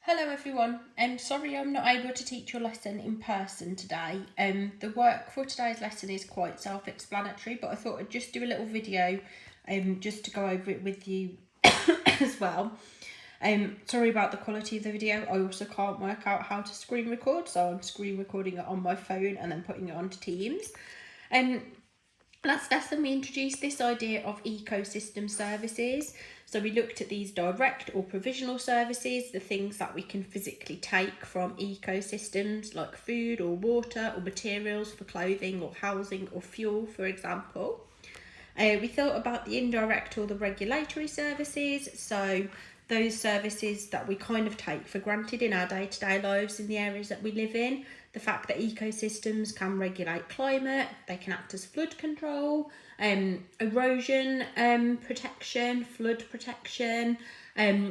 Hello everyone, sorry I'm not able to teach your lesson in person today. The work for today's lesson is quite self-explanatory, but I thought I'd just do a little video just to go over it with you as well. Sorry about the quality of the video. I also can't work out how to screen record, so I'm screen recording it on my phone and then putting it onto Teams. Last lesson we introduced this idea of ecosystem services. So we looked at these direct or provisional services, the things that we can physically take from ecosystems like food or water or materials for clothing or housing or fuel, for example. We thought about the indirect or the regulatory services, so those services that we kind of take for granted in our day-to-day lives in the areas that we live in. The fact that ecosystems can regulate climate, they can act as flood control, erosion protection, flood protection,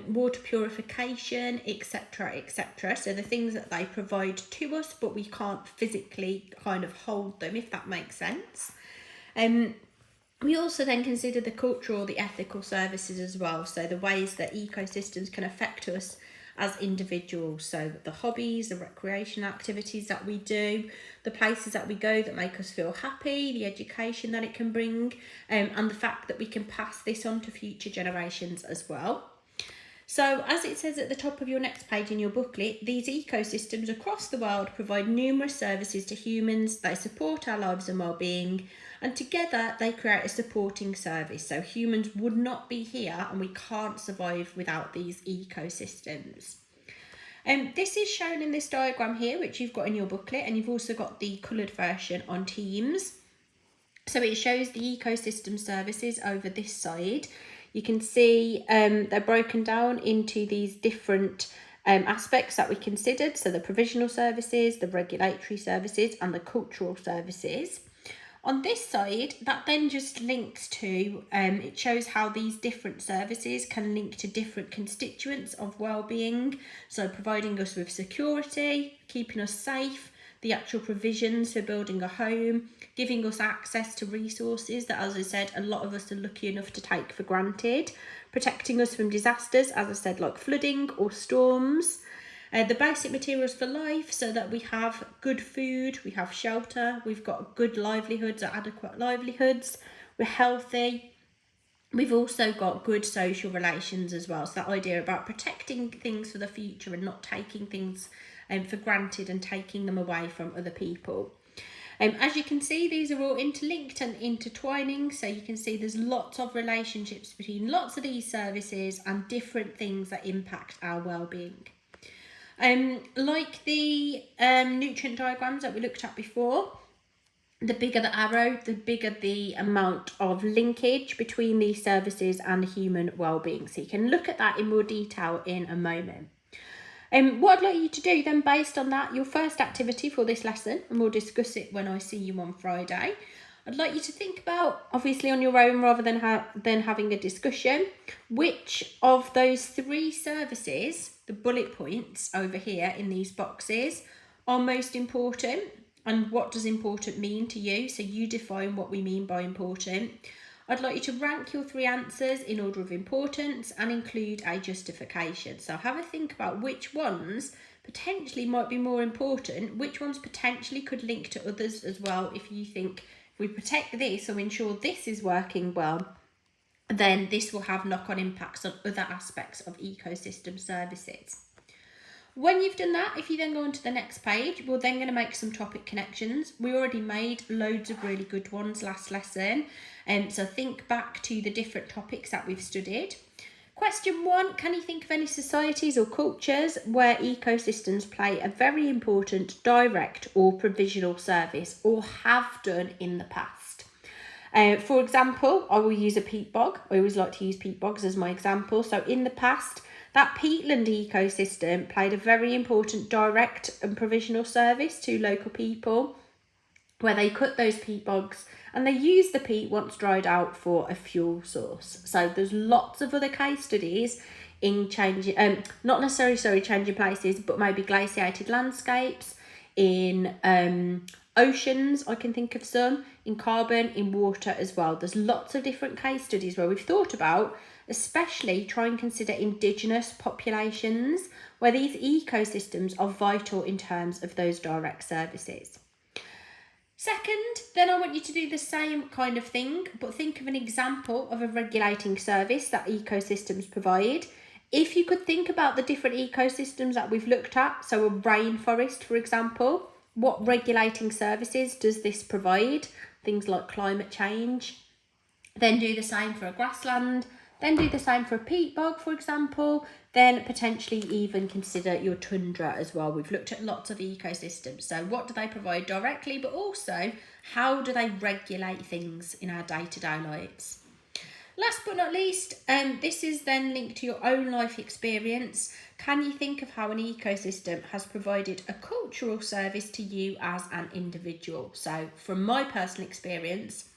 water purification, etc., etc. So the things that they provide to us, but we can't physically kind of hold them, if that makes sense. We also then consider the cultural, the ethical services as well. So the ways that ecosystems can affect us as individuals. So the hobbies, the recreation activities that we do, the places that we go that make us feel happy, the education that it can bring, and the fact that we can pass this on to future generations as well. So, as it says at the top of your next page in your booklet, these ecosystems across the world provide numerous services to humans. They support our lives and well-being, and together they create a supporting service. So humans would not be here and we can't survive without these ecosystems. This is shown in this diagram here, which you've got in your booklet, and you've also got the coloured version on Teams. So it shows the ecosystem services over this side. You can see they're broken down into these different aspects that we considered. So the provisional services, the regulatory services, and the cultural services. On this side, that then just links to, it shows how these different services can link to different constituents of well-being. So providing us with security, keeping us safe, the actual provisions for building a home, giving us access to resources that, as I said, a lot of us are lucky enough to take for granted, protecting us from disasters, as I said, like flooding or storms. The basic materials for life, so that we have good food, we have shelter, we've got good livelihoods or adequate livelihoods, we're healthy. We've also got good social relations as well. So that idea about protecting things for the future and not taking things for granted and taking them away from other people. As you can see, these are all interlinked and intertwining. So you can see there's lots of relationships between lots of these services and different things that impact our well-being. Like the nutrient diagrams that we looked at before, the bigger the arrow, the bigger the amount of linkage between these services and human well-being. So you can look at that in more detail in a moment. What I'd like you to do then, based on that, your first activity for this lesson, and we'll discuss it when I see you on Friday, I'd like you to think about, obviously on your own rather than having a discussion, which of those three services, the bullet points over here in these boxes, are most important, and what does important mean to you. So you define what we mean by important. I'd like you to rank your three answers in order of importance and include a justification. So have a think about which ones potentially might be more important, which ones potentially could link to others as well. If you think, if we protect this or ensure this is working well, then this will have knock-on impacts on other aspects of ecosystem services. When you've done that, if you then go on to the next page, we're then going to make some topic connections. We already made loads of really good ones last lesson. So think back to the different topics that we've studied. Question 1, can you think of any societies or cultures where ecosystems play a very important direct or provisional service or have done in the past? For example, I will use a peat bog. I always like to use peat bogs as my example. So in the past, that peatland ecosystem played a very important direct and provisional service to local people, where they cut those peat bogs and they used the peat once dried out for a fuel source. So there's lots of other case studies in changing, not necessarily changing places, but maybe glaciated landscapes, in oceans, I can think of some, in carbon, in water as well. There's lots of different case studies where we've thought about especially try and consider indigenous populations where these ecosystems are vital in terms of those direct services. Second, then I want you to do the same kind of thing, but think of an example of a regulating service that ecosystems provide. If you could think about the different ecosystems that we've looked at, so a rainforest, for example, what regulating services does this provide? Things like climate change. Then do the same for a grassland, then do the same for a peat bog, for example, then potentially even consider your tundra as well. We've looked at lots of ecosystems. So what do they provide directly, but also how do they regulate things in our day-to-day lives? Last but not least, this is then linked to your own life experience. Can you think of how an ecosystem has provided a cultural service to you as an individual? So from my personal experience,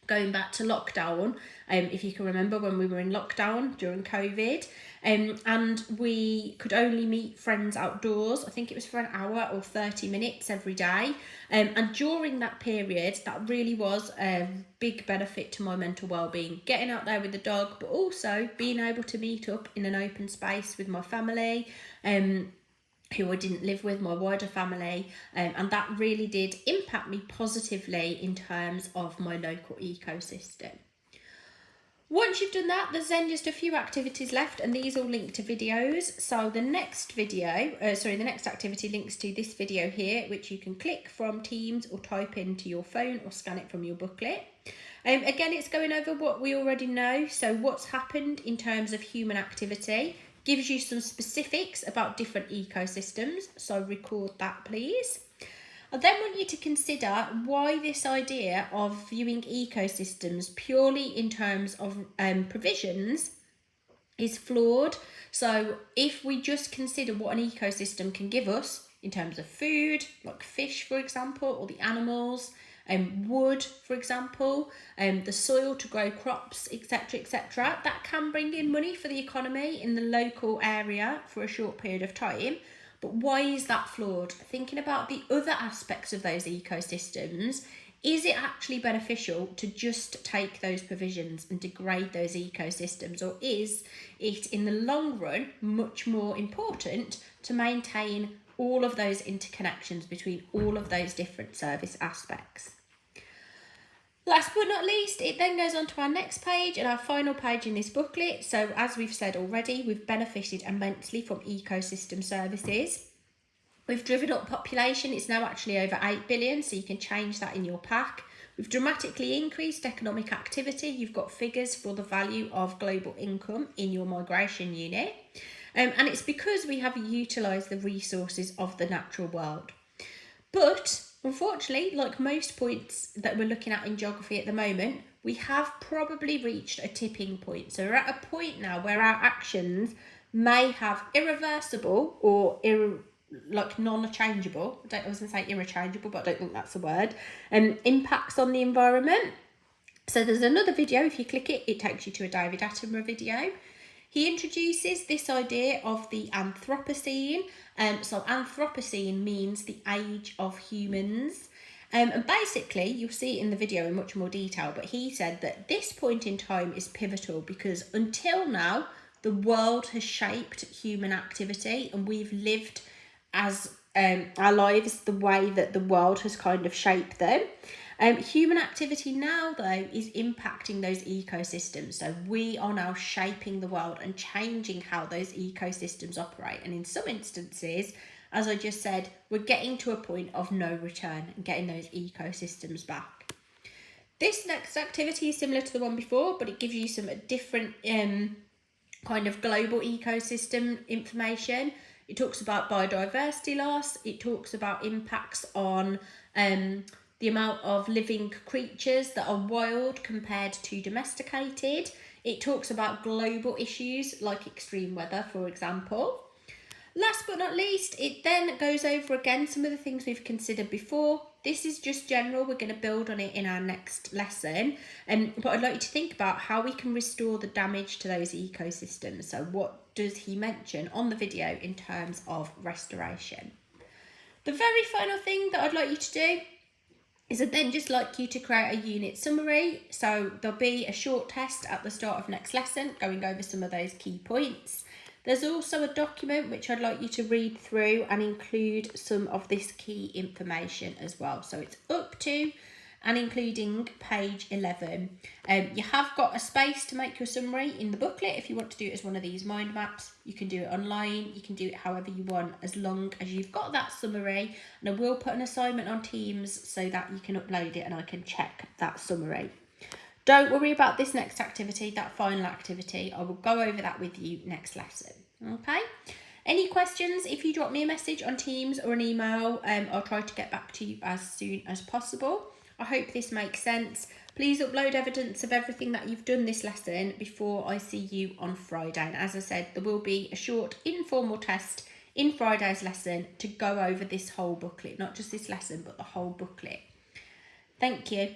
going back to lockdown, if you can remember when we were in lockdown during COVID, and we could only meet friends outdoors. I think it was for an hour or 30 minutes every day. And during that period, that really was a big benefit to my mental well-being. Getting out there with the dog, but also being able to meet up in an open space with my family, who I didn't live with, my wider family, and that really did impact me positively in terms of my local ecosystem. Once you've done that, there's then just a few activities left, and these all link to videos. So the next activity links to this video here, which you can click from Teams or type into your phone or scan it from your booklet. Again, it's going over what we already know. So what's happened in terms of human activity, gives you some specifics about different ecosystems. So record that, please. I then want you to consider why this idea of viewing ecosystems purely in terms of provisions is flawed. So if we just consider what an ecosystem can give us in terms of food, like fish, for example, or the animals, wood, for example, the soil to grow crops, etc., that can bring in money for the economy in the local area for a short period of time. But why is that flawed? Thinking about the other aspects of those ecosystems, is it actually beneficial to just take those provisions and degrade those ecosystems? Or is it, in the long run, much more important to maintain all of those interconnections between all of those different service aspects? Last but not least, it then goes on to our next page and our final page in this booklet. So as we've said already, we've benefited immensely from ecosystem services. We've driven up population, it's now actually over 8 billion, so you can change that in your pack. We've dramatically increased economic activity. You've got figures for the value of global income in your migration unit. And it's because we have utilised the resources of the natural world. But unfortunately, like most points that we're looking at in geography at the moment, we have probably reached a tipping point. So we're at a point now where our actions may have irreversible or non-changeable, I was going to say irrechangeable, but I don't think that's a word, impacts on the environment. So there's another video, if you click it, it takes you to a David Attenborough video. He introduces this idea of the Anthropocene. So Anthropocene means the age of humans. And basically, you'll see it in the video in much more detail, but he said that this point in time is pivotal because until now, the world has shaped human activity and we've lived as our lives the way that the world has kind of shaped them. Human activity now, though, is impacting those ecosystems. So we are now shaping the world and changing how those ecosystems operate. And in some instances, as I just said, we're getting to a point of no return and getting those ecosystems back. This next activity is similar to the one before, but it gives you some different kind of global ecosystem information. It talks about biodiversity loss. It talks about impacts on the amount of living creatures that are wild compared to domesticated. It talks about global issues like extreme weather, for example. Last but not least, it then goes over again some of the things we've considered before. This is just general. We're going to build on it in our next lesson. But I'd like you to think about how we can restore the damage to those ecosystems. So what does he mention on the video in terms of restoration? The very final thing that I'd like you to do is I'd then just like you to create a unit summary. So there'll be a short test at the start of next lesson going over some of those key points. There's also a document which I'd like you to read through and include some of this key information as well. So it's up to and including page 11. You have got a space to make your summary in the booklet. If you want to do it as one of these mind maps, you can do it online, you can do it however you want, as long as you've got that summary. And I will put an assignment on Teams so that you can upload it and I can check that summary. Don't worry about this next activity, that final activity. I will go over that with you next lesson, okay? Any questions, if you drop me a message on Teams or an email, I'll try to get back to you as soon as possible. I hope this makes sense. Please upload evidence of everything that you've done this lesson before I see you on Friday. And as I said, there will be a short informal test in Friday's lesson to go over this whole booklet, not just this lesson, but the whole booklet. Thank you.